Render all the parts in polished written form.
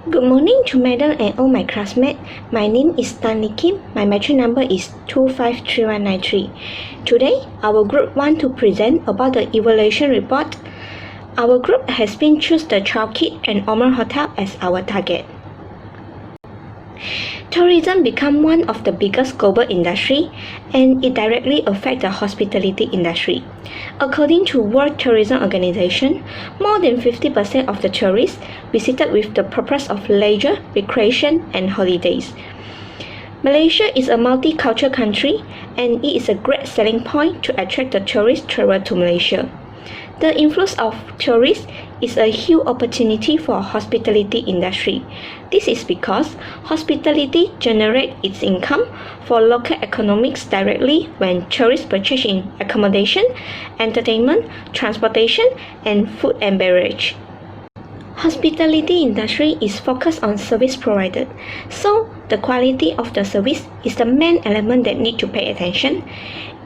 Good morning to Madam and all my classmates. My name is Lih Khim. My matric number is 253193. Today, our group want to present about the evaluation report. Our group has been choose the Chow and Ormond Hotel as our target. Tourism become one of the biggest global industry and it directly affects the hospitality industry. According to World Tourism Organization, more than 50% of the tourists visited with the purpose of leisure, recreation, and holidays. Malaysia is a multicultural country and it is a great selling point to attract the tourists travel to Malaysia. The influx of tourists is a huge opportunity for hospitality industry. This is because hospitality generates its income for local economics directly when tourists purchase in accommodation, entertainment, transportation, and food and beverage. Hospitality industry is focused on service provided, so the quality of the service is the main element that need to pay attention.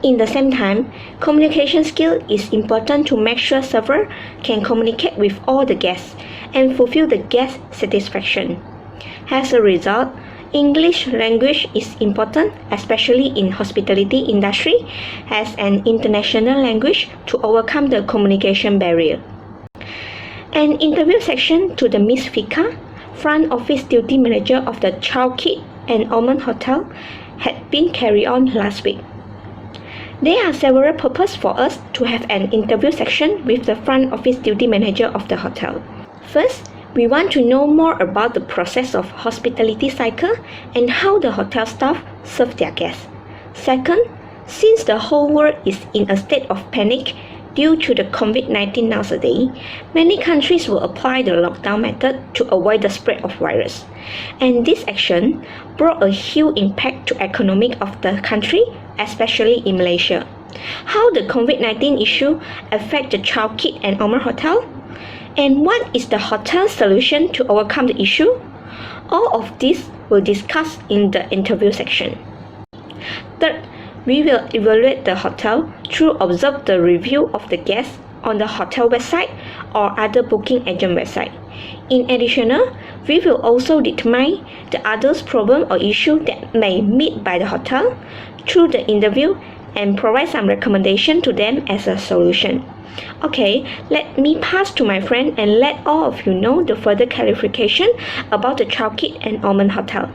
In the same time, communication skill is important to make sure server can communicate with all the guests and fulfill the guest satisfaction. As a result, English language is important, especially in hospitality industry, as an international language to overcome the communication barrier. An interview section to the Miss Fika, front office duty manager of the Chow and Ormond Hotel, had been carried on last week. There are several purposes for us to have an interview section with the front office duty manager of the hotel. First, we want to know more about the process of hospitality cycle and how the hotel staff serve their guests. Second, since the whole world is in a state of panic due to the COVID-19 nowadays, many countries will apply the lockdown method to avoid the spread of virus. And this action brought a huge impact to economic of the country, especially in Malaysia. How the COVID-19 issue affect the Chow and Ormond Hotel? And what is the hotel's solution to overcome the issue? All of this we'll discuss in the interview section. Third, we will evaluate the hotel through observe the review of the guests on the hotel website or other booking agent website. In addition, we will also determine the others problem or issue that may meet by the hotel through the interview and provide some recommendation to them as a solution. Okay, let me pass to my friend and let all of you know the further clarification about the Chow and Ormond Hotel.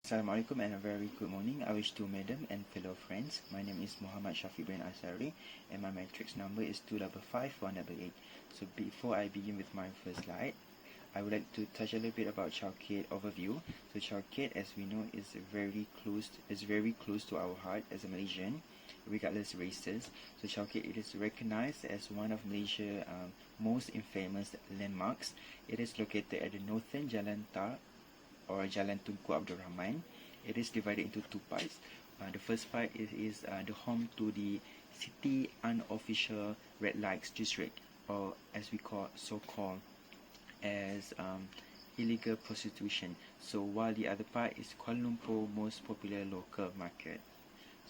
Assalamualaikum and a very good morning. I wish to Madam and fellow friends. My name is Mohamad Shafiq and my matrix number is 255188. So before I begin with my first slide, I would like to touch a little bit about Chow overview. So Chow, as we know, is very close to our heart as a Malaysian, regardless races. So Chow it is recognized as one of Malaysia's most infamous landmarks. It is located at the northern Jalan Tar or Jalan Tunku Abdul Rahman. It is divided into two parts. The first part is the home to the city unofficial red lights district, or as we call so-called as illegal prostitution. So while the other part is Kuala Lumpur most popular local market.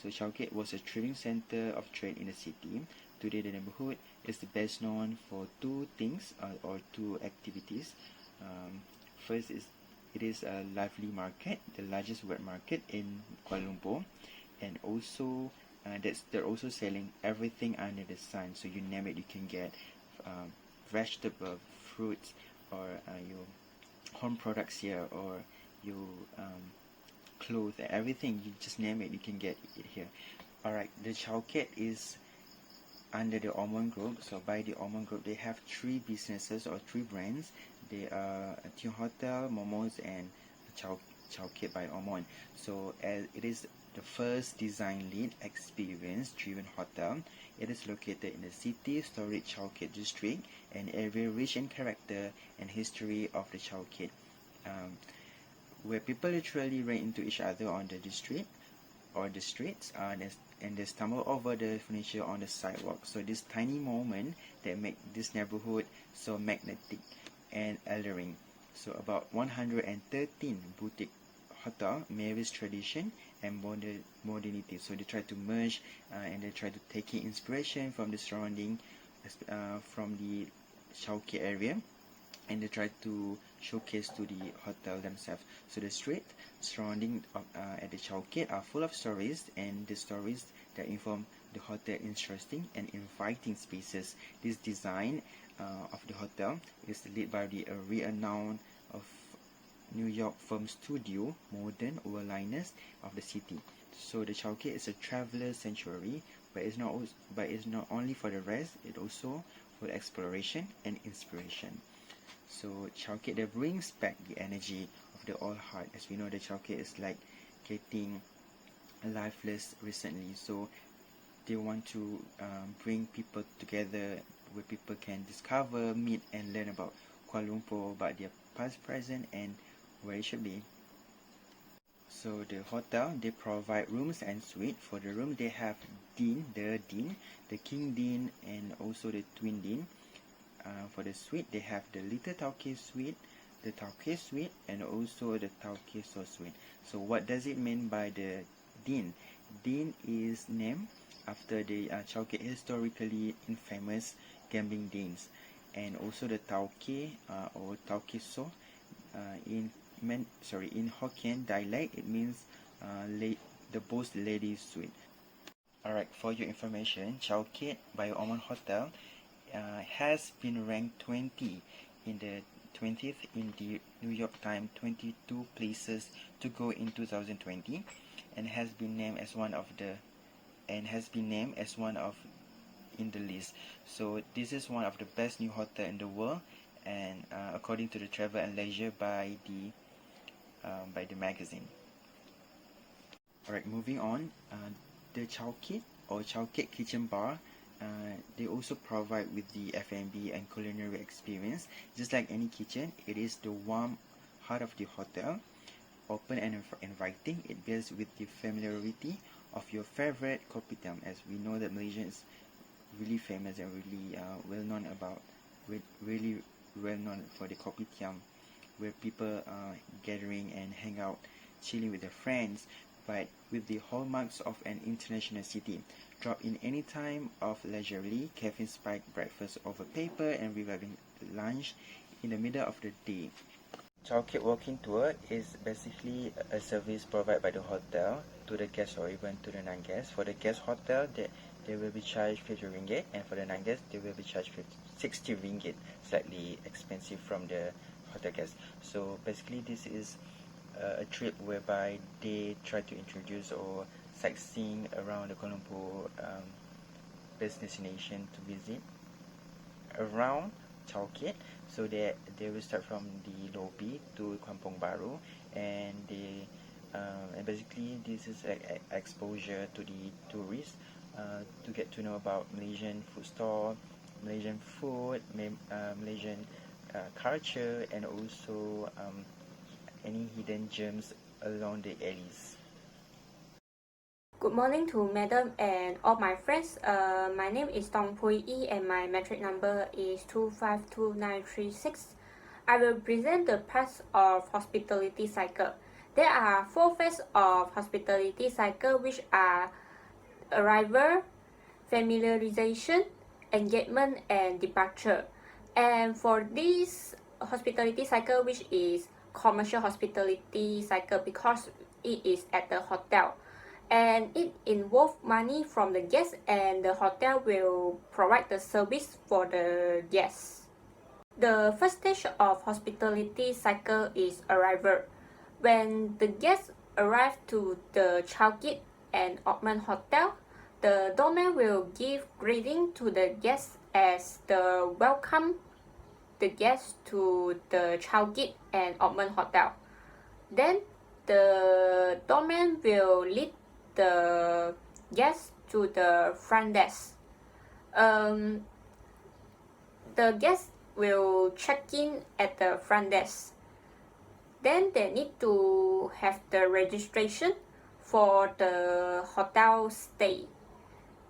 So Chow was a trading center of trade in the city. Today the neighborhood is the best known for two things or two activities. First is it is a lively market, the largest wet market in Kuala Lumpur, and also they're also selling everything under the sun. So you name it, you can get vegetable, fruits, or your home products here, or your clothes, everything. You just name it, you can get it here. Alright, the Chow is under the Ormond Group. So by the Ormond Group, they have three businesses or three brands. They are Tune Hotel, Momos, and Chow by Ormond. So as it is the first design-led experience-driven hotel, it is located in the city storage Chow district, an area rich in character and history of the Chow where people literally ran into each other on the district or the streets, and they stumble over the furniture on the sidewalk. So this tiny moment that make this neighborhood so magnetic and alluring. So about 113 boutique hotel marries tradition and modernity. So they try to merge and they try to take inspiration from the surrounding, from the Chow area. and they try to showcase to the hotel themselves. So the street surrounding at the Chow are full of stories, and the stories that inform the hotel interesting and inviting spaces. This design of the hotel is led by the renowned of New York firm Studio Modern Overliners of the city. So the Chow is a traveler sanctuary, but it's not only for the rest, it also for exploration and inspiration. So Chow that brings back the energy of the old heart. As we know, the Chow is like getting lifeless recently, so they want to bring people together where people can discover, meet and learn about Kuala Lumpur, about their past, present and where it should be. So the hotel, they provide rooms and suite. For the room, they have the king dean and also the twin dean. For the suite, they have the little Tauke suite, the Tauke suite and also the Tauke So suite. So what does it mean by the dean? Dean is named after the Chowke historically infamous gambling deans, and also the Tauke or Tauke So in Hokkien dialect it means the boss ladies suite. Alright, for your information, Chowke by Ormond Hotel has been ranked 20 in the 20th in the New York Times 22 places to go in 2020, and has been named as one of in the list. So this is one of the best new hotel in the world, and according to the Travel and Leisure by the magazine. Alright, moving on, the Chowkit or Chowkit Kitchen Bar, they also provide with the F&B and culinary experience. Just like any kitchen, it is the warm heart of the hotel, open and inviting. It bears with the familiarity of your favorite kopitiam, as we know that Malaysia is really famous and really really well known for the kopitiam, where people gathering and hang out, chilling with their friends, but with the hallmarks of an international city. Drop in any time of leisurely, caffeine spiked breakfast over paper and reviving lunch in the middle of the day. Chowkit walking tour is basically a service provided by the hotel to the guests or even to the non-guests. For the guest hotel, they will be charged 50 ringgit, and for the non-guests, they will be charged 60 ringgit, slightly expensive from the hotel guests. So basically, this is a trip whereby they try to introduce or sightseeing around the Kuala Lumpur best destination to visit around Chowkit. So they will start from the lobby to Kampong Baru, and and basically this is exposure to the tourists to get to know about Malaysian food store, Malaysian food, Malaysian culture, and also any hidden gems along the alleys. Good morning to Madam and all my friends. My name is Tong Pui Ee and my metric number is 252936. I will present the parts of hospitality cycle. There are 4 phases of hospitality cycle, which are arrival, familiarization, engagement, and departure. And for this hospitality cycle, which is commercial hospitality cycle, because it is at the hotel, and it involves money from the guests, and the hotel will provide the service for the guests. The first stage of hospitality cycle is arrival. When the guests arrive to the Chowkit and Ormond Hotel, the doorman will give greeting to the guests as the welcome the guests to the Chowkit and Ormond Hotel. Then the doorman will lead the guests to the front desk. The guests will check in at the front desk. Then they need to have the registration for the hotel stay.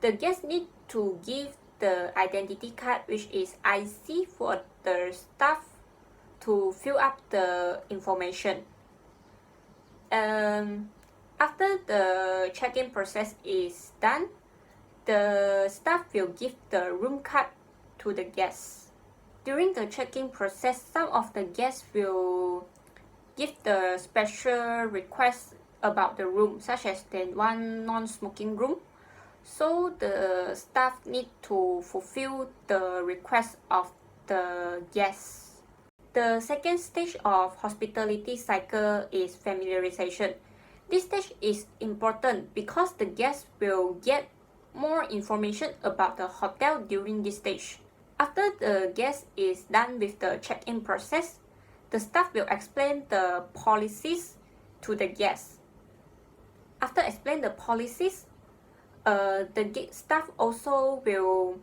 The guests need to give the identity card, which is IC, for the staff to fill up the information. After the check-in process is done, the staff will give the room card to the guests. During the check-in process, some of the guests will give the special requests about the room, such as the one non-smoking room. So the staff need to fulfill the request of the guests. The second stage of hospitality cycle is familiarization. This stage is important because the guests will get more information about the hotel during this stage. After the guest is done with the check-in process, the staff will explain the policies to the guests. After explaining the policies, the staff also will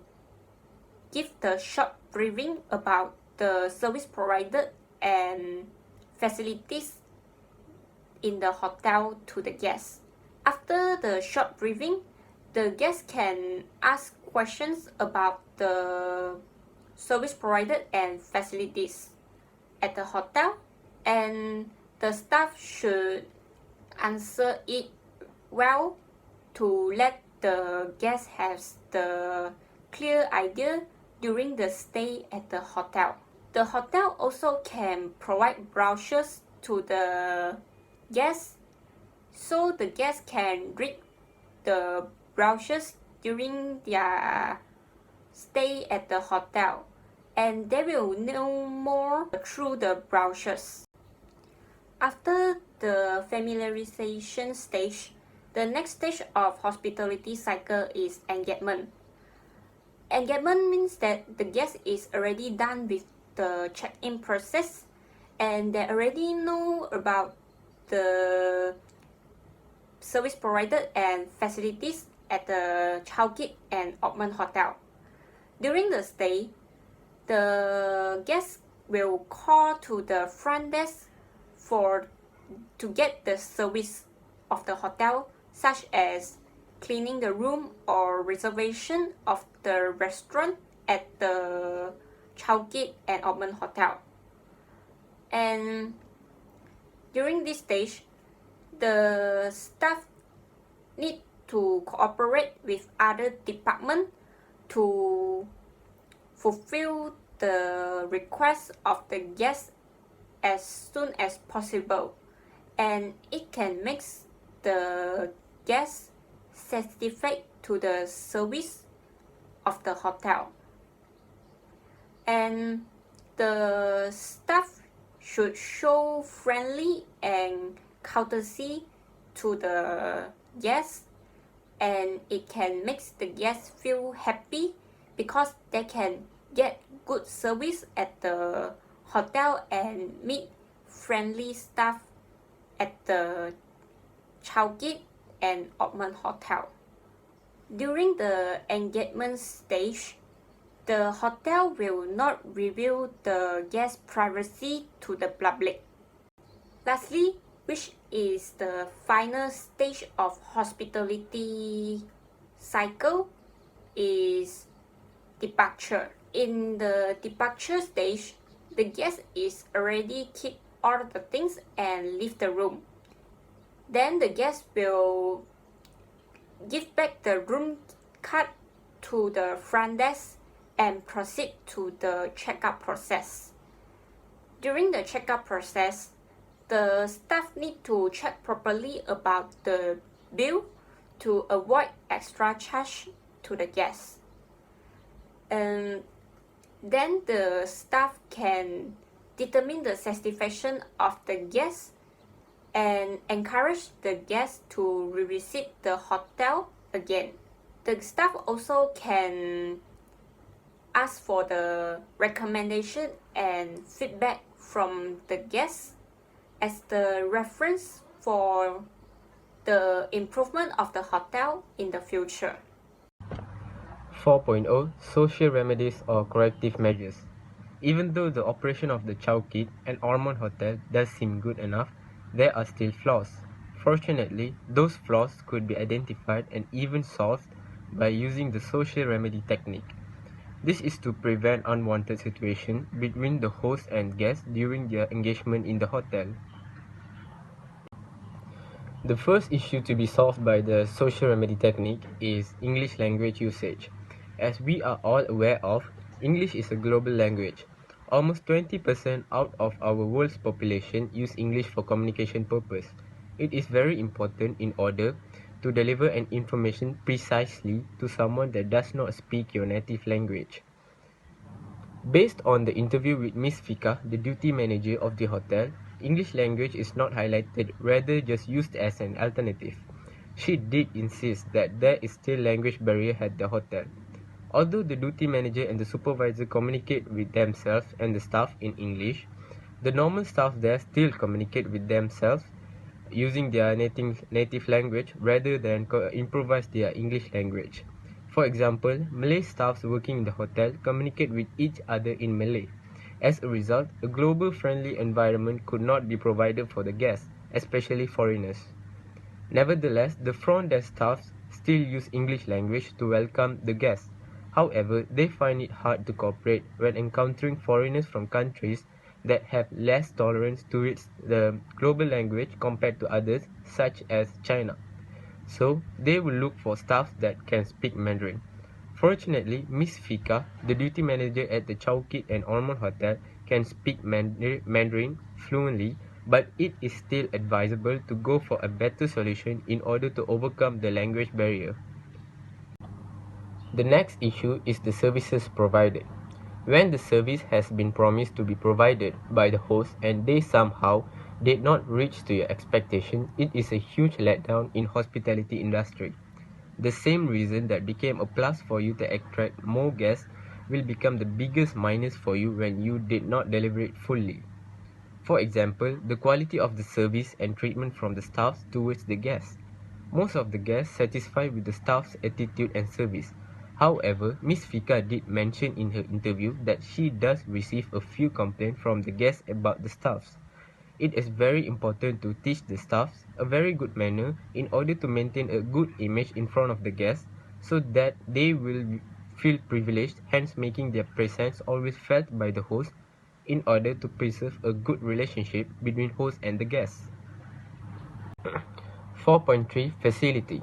give the short briefing about the service provided and facilities in the hotel to the guests. After the short briefing, the guests can ask questions about the service provided and facilities at the hotel, and the staff should answer it well to let the guests have the clear idea during the stay at the hotel. The hotel also can provide brochures to the guests, so the guests can read the brochures during their stay at the hotel, and they will know more through the brochures. After the familiarization stage, the next stage of hospitality cycle is engagement. Engagement means that the guest is already done with the check-in process and they already know about the service provided and facilities at the Chow and Ormond Hotel. During the stay, the guests will call to the front desk to get the service of the hotel, such as cleaning the room or reservation of the restaurant at the Chow and Ormond Hotel. And during this stage, the staff need to cooperate with other departments to fulfill the request of the guests as soon as possible, and it can make the guests satisfied to the service of the hotel. And the staff should show friendly and courtesy to the guests, and it can make the guests feel happy because they can get good service at the hotel and meet friendly staff at the Chow and Ormond Hotel. During the engagement stage, the hotel will not reveal the guest privacy to the public. Lastly, which is the final stage of hospitality cycle, is departure. In the departure stage, the guest is already keep all the things and leave the room. Then the guest will give back the room card to the front desk and proceed to the checkout process. During the checkout process, the staff need to check properly about the bill to avoid extra charge to the guests. And then the staff can determine the satisfaction of the guests and encourage the guests to revisit the hotel again. The staff also can ask for the recommendation and feedback from the guests as the reference for the improvement of the hotel in the future. 4.0 Social remedies or corrective measures. Even though the operation of the Chow and Ormond Hotel does seem good enough, there are still flaws. Fortunately, those flaws could be identified and even solved by using the social remedy technique. This is to prevent unwanted situations between the host and guests during their engagement in the hotel. The first issue to be solved by the social remedy technique is English language usage. As we are all aware of, English is a global language. Almost 20% out of our world's population use English for communication purpose. It is very important in order to deliver an information precisely to someone that does not speak your native language. Based on the interview with Miss Fika, the duty manager of the hotel, English language is not highlighted, rather just used as an alternative. She did insist that there is still language barrier at the hotel. Although the duty manager and the supervisor communicate with themselves and the staff in English, the normal staff there still communicate with themselves using their native language rather than improvise their English language. For example, Malay staffs working in the hotel communicate with each other in Malay. As a result, a global friendly environment could not be provided for the guests, especially foreigners. Nevertheless, the front desk staffs still use English language to welcome the guests. However, they find it hard to cooperate when encountering foreigners from countries that have less tolerance towards the global language compared to others, such as China. So, they will look for staff that can speak Mandarin. Fortunately, Miss Fika, the duty manager at the Chow and Ormond Hotel, can speak Mandarin fluently, but it is still advisable to go for a better solution in order to overcome the language barrier. The next issue is the services provided. When the service has been promised to be provided by the host and they somehow did not reach to your expectation, it is a huge letdown in hospitality industry. The same reason that became a plus for you to attract more guests will become the biggest minus for you when you did not deliver it fully. For example, the quality of the service and treatment from the staff towards the guests. Most of the guests satisfied with the staff's attitude and service. However, Miss Fika did mention in her interview that she does receive a few complaints from the guests about the staffs. It is very important to teach the staffs a very good manner in order to maintain a good image in front of the guests so that they will feel privileged, hence making their presence always felt by the host in order to preserve a good relationship between host and the guests. 4.3 Facility.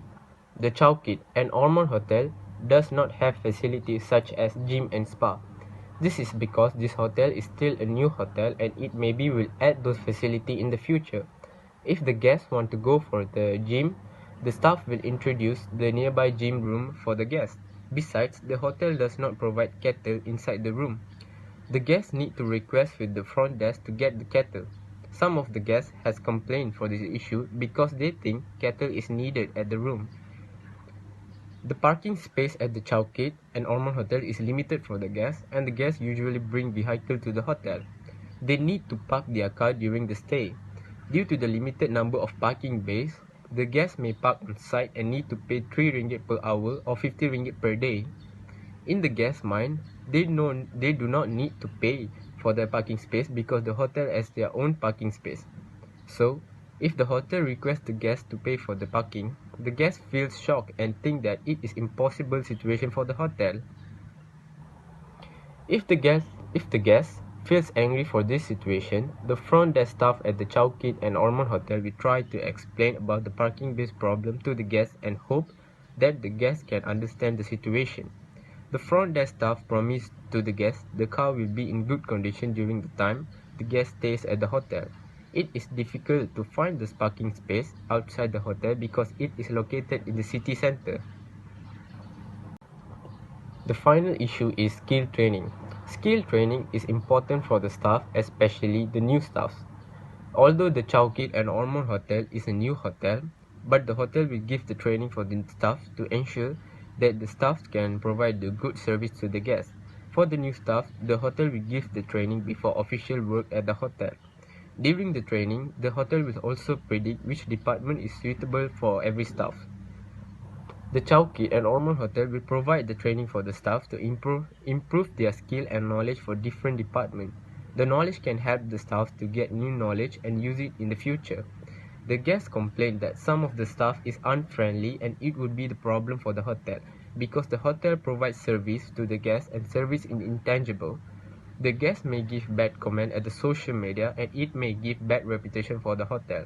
The Chow and Ormond Hotel does not have facilities such as gym and spa. This is because this hotel is still a new hotel and it maybe will add those facilities in the future. If the guests want to go for the gym, the staff will introduce the nearby gym room for the guests. Besides, the hotel does not provide kettle inside the room. The guests need to request with the front desk to get the kettle. Some of the guests has complained for this issue because they think kettle is needed at the room. The parking space at the Chow and Ormond Hotel is limited for the guests and the guests usually bring vehicle to the hotel. They need to park their car during the stay. Due to the limited number of parking bays, the guests may park on site and need to pay 3 ringgit per hour or 50 ringgit per day. In the guest's mind, they do not need to pay for their parking space because the hotel has their own parking space. So, if the hotel requests the guest to pay for the parking, the guest feels shocked and think that it is impossible situation for the hotel. If the guest feels angry for this situation, the front desk staff at the Chow and Ormond Hotel will try to explain about the parking-based problem to the guest and hope that the guest can understand the situation. The front desk staff promised to the guest the car will be in good condition during the time the guest stays at the hotel. It is difficult to find this parking space outside the hotel because it is located in the city center. The final issue is skill training. Skill training is important for the staff, especially the new staffs. Although the Chow and Ormond Hotel is a new hotel, but the hotel will give the training for the staff to ensure that the staff can provide a good service to the guests. For the new staff, the hotel will give the training before official work at the hotel. During the training, the hotel will also predict which department is suitable for every staff. The Chow and Ormond Hotel will provide the training for the staff to improve their skill and knowledge for different departments. The knowledge can help the staff to get new knowledge and use it in the future. The guests complained that some of the staff is unfriendly and it would be the problem for the hotel because the hotel provides service to the guests and service is intangible. The guests may give bad comment at the social media and it may give bad reputation for the hotel.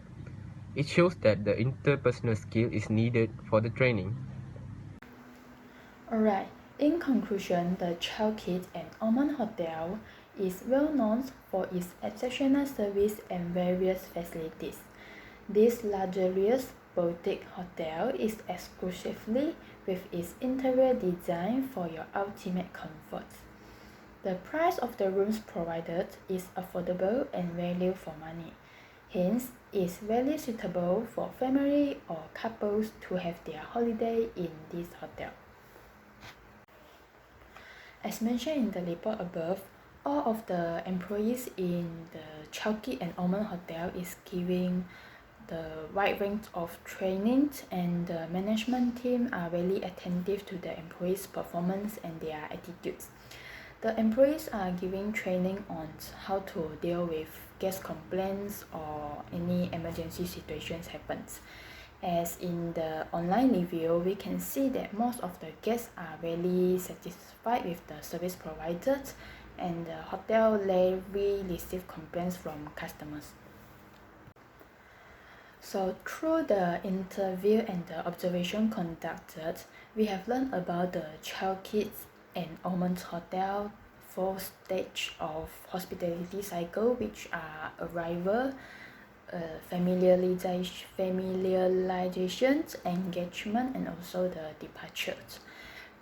It shows that the interpersonal skill is needed for the training. Alright, in conclusion, the Chow and Ormond Hotel is well known for its exceptional service and various facilities. This luxurious boutique hotel is exclusively with its interior design for your ultimate comfort. The price of the rooms provided is affordable and value for money. Hence, it's very suitable for family or couples to have their holiday in this hotel. As mentioned in the report above, all of the employees in the Chow and Ormond Hotel is giving the wide range of trainings, and the management team are very attentive to the employees' performance and their attitudes. The employees are giving training on how to deal with guest complaints or any emergency situations happens. As in the online review, we can see that most of the guests are really satisfied with the service provided, and the hotel rarely receive complaints from customers. So through the interview and the observation conducted, we have learned about the Chow and Ormond Hotel 4 stage of hospitality cycle, which are arrival, familiarization, engagement, and also the departure.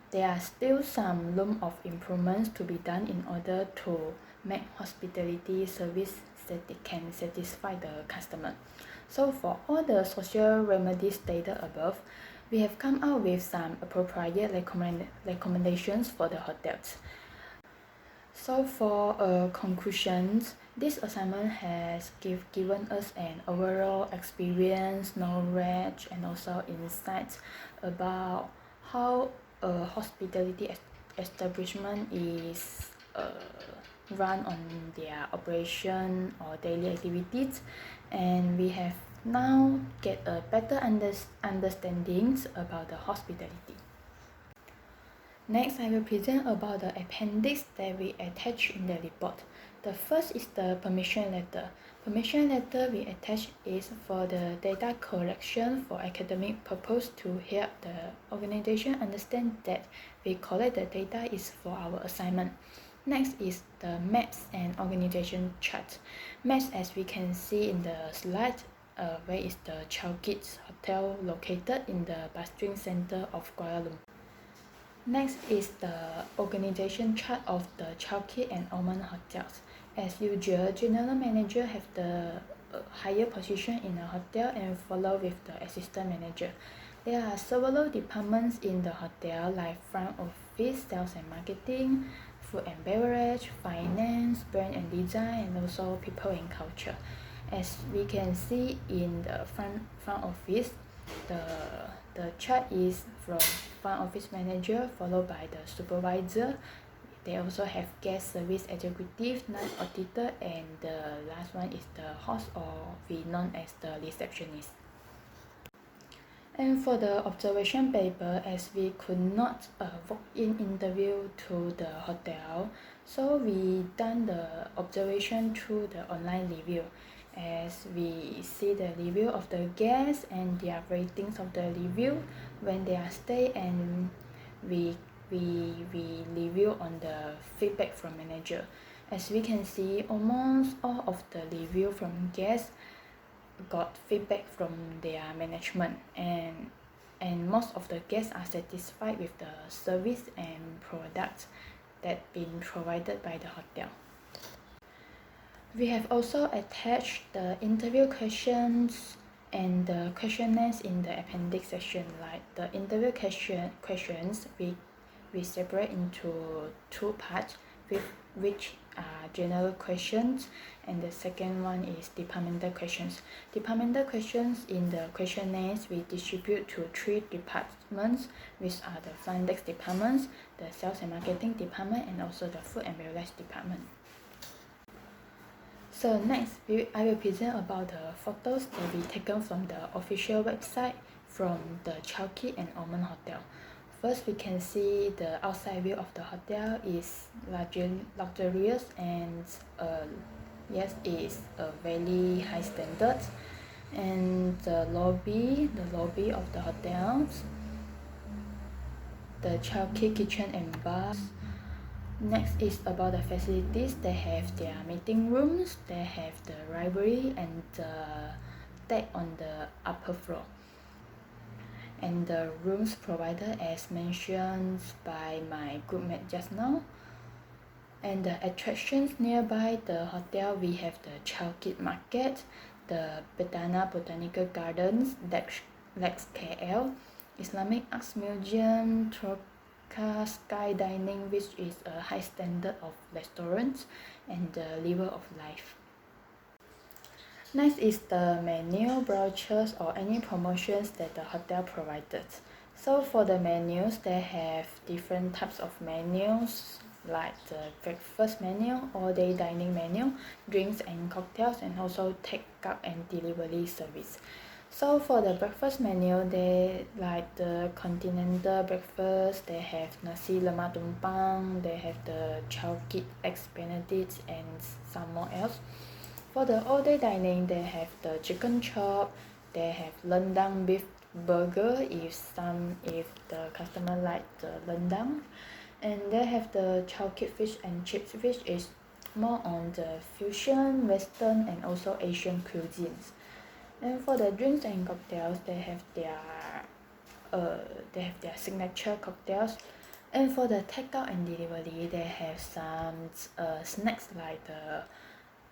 There are still some room of improvements to be done in order to make hospitality service that can satisfy the customer. So for all the social remedies stated above, we have come out with some appropriate recommendations for the hotels. So for conclusions, this assignment has given us an overall experience, knowledge, and also insights about how a hospitality establishment is run on their operation or daily activities, and we have now get a better understandings about the hospitality. Next, I will present about the appendix that we attach in the report. The first is the permission letter. Permission letter we attach is for the data collection for academic purpose to help the organization understand that we collect the data is for our assignment. Next is the maps and organization chart. Maps, as we can see in the slide, where is the Chow Hotel located in the bustling center of Kuala Lumpur. Next is the organization chart of the Chow and Ormond hotels. As usual, general manager have the higher position in a hotel and follow with the assistant manager. There are several departments in the hotel like front office, sales and marketing, food and beverage, finance, brand and design, and also people and culture. As we can see in the front office, the chart is from front office manager followed by the supervisor. They also have guest service executive, night auditor, and the last one is the host, or we known as the receptionist. And for the observation paper, as we could not walk-in interview to the hotel, so we done the observation through the online review. As we see the review of the guests and their ratings of the review when they are stay, and we review on the feedback from manager. As we can see, almost all of the review from guests got feedback from their management, and most of the guests are satisfied with the service and products that been provided by the hotel. We have also attached the interview questions and the questionnaires in the appendix section. Like the interview questions, we separate into 2 parts, with which are general questions, and the second one is departmental questions. Departmental questions in the questionnaires we distribute to 3 departments, which are the front desk departments, the sales and marketing department, and also the food and beverage department. So next, I will present about the photos that we taken from the official website from the Chow and Ormond Hotel. First, we can see the outside view of the hotel is luxurious, and yes, it's a very high standard. And the lobby of the hotels, the Chow kitchen and bar, Next is about the facilities. They have their meeting rooms, they have the library and the deck on the upper floor. And the rooms provided as mentioned by my groupmate just now. And the attractions nearby the hotel, we have the Chow Market, the Bedana Botanical Gardens, Lex KL, Islamic Arts Museum, Troca Sky Dining, which is a high standard of restaurants, and the River of Life. Next is the menu, brochures, or any promotions that the hotel provided. So for the menus, they have different types of menus, like the breakfast menu, all-day dining menu, drinks and cocktails, and also take-out and delivery service. So for the breakfast menu, they like the continental breakfast, they have nasi lemak tumpang, they have the chow kit eggs benedict, and some more else. For the all-day dining, they have the chicken chop, they have rendang beef burger if the customer like the rendang, and they have the chow kit fish and chips, which is more on the fusion, western, and also Asian cuisines. And for the drinks and cocktails, they have their signature cocktails. And for the takeout and delivery, they have some snacks like the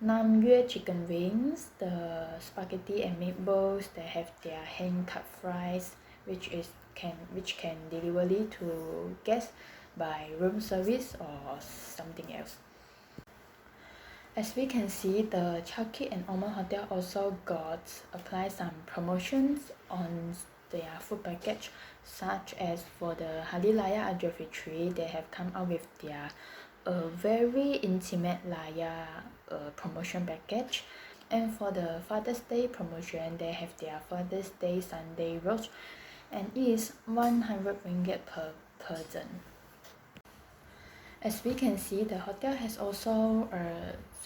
Nam Yue chicken wings, the spaghetti and meatballs. They have their hand cut fries, which can delivery to guests by room service or something else. As we can see, the Chow and Ormond Hotel also apply some promotions on their food package, such as for the Hari Raya Idul Fitri, they have come out with their very intimate Raya promotion package. And for the Father's Day promotion, they have their Father's Day Sunday roast, and it is 100 ringgit per person. As we can see, the hotel has also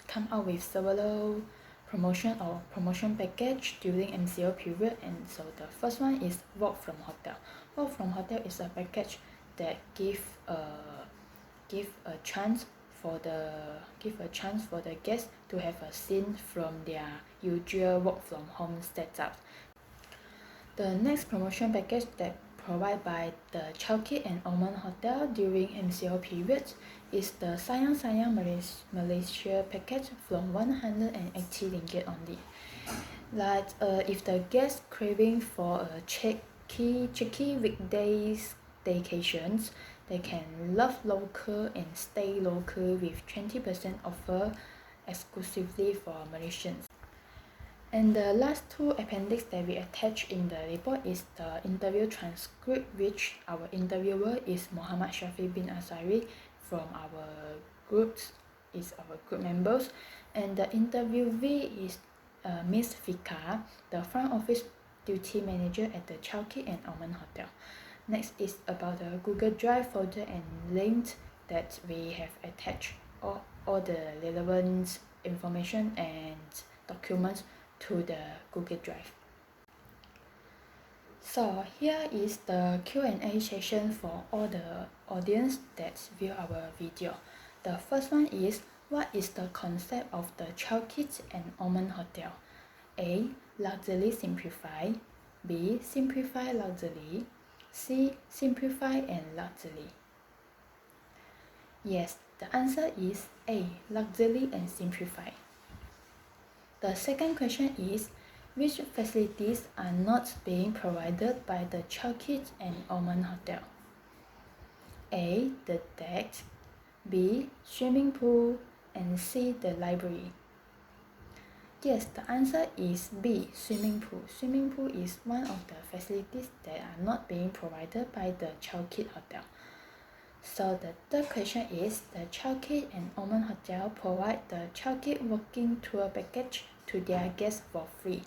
come out with several promotion package during MCO period, and so the first one is Walk from Hotel. Walk from Hotel is a package that give a chance for the guests to have a scene from their usual work from home setup. The next promotion package that provided by the Chow and Ormond Hotel during MCO periods is the Sayang Sayang Malaysia package from 180 ringgit only. Like if the guest craving for a cheeky weekdays staycations, they can love local and stay local with 20% offer exclusively for Malaysians. And the last two appendix that we attach in the report is the interview transcript, which our interviewer is Mohamad Shafiq bin Asari from our group members, and the interviewee is Miss Fika, the front office duty manager at the Chow and Ormond Hotel. Next is about the Google Drive folder and link that we have attached all the relevant information and documents to the Google Drive. So here is the Q&A session for all the audience that view our video. The first one is, what is the concept of the Chow and Ormond Hotel? A. Luxury simplify. B. Simplify luxury. C. Simplify and luxury. Yes, the answer is A. Luxury and simplify. The second question is, which facilities are not being provided by the Chow and Ormond Hotel? A. The deck. B. Swimming pool. And C. The library. Yes, the answer is B. Swimming pool. Swimming pool is one of the facilities that are not being provided by the Chow Hotel. So the third question is, the Chow and Ormond Hotel provide the Chow walking tour package to their guests for free.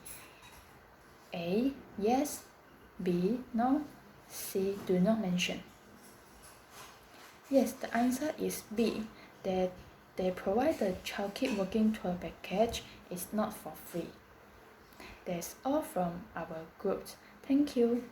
A. Yes. B. No. C. Do not mention. Yes, the answer is B. That they provide the Chow walking tour package is not for free. That's all from our group. Thank you.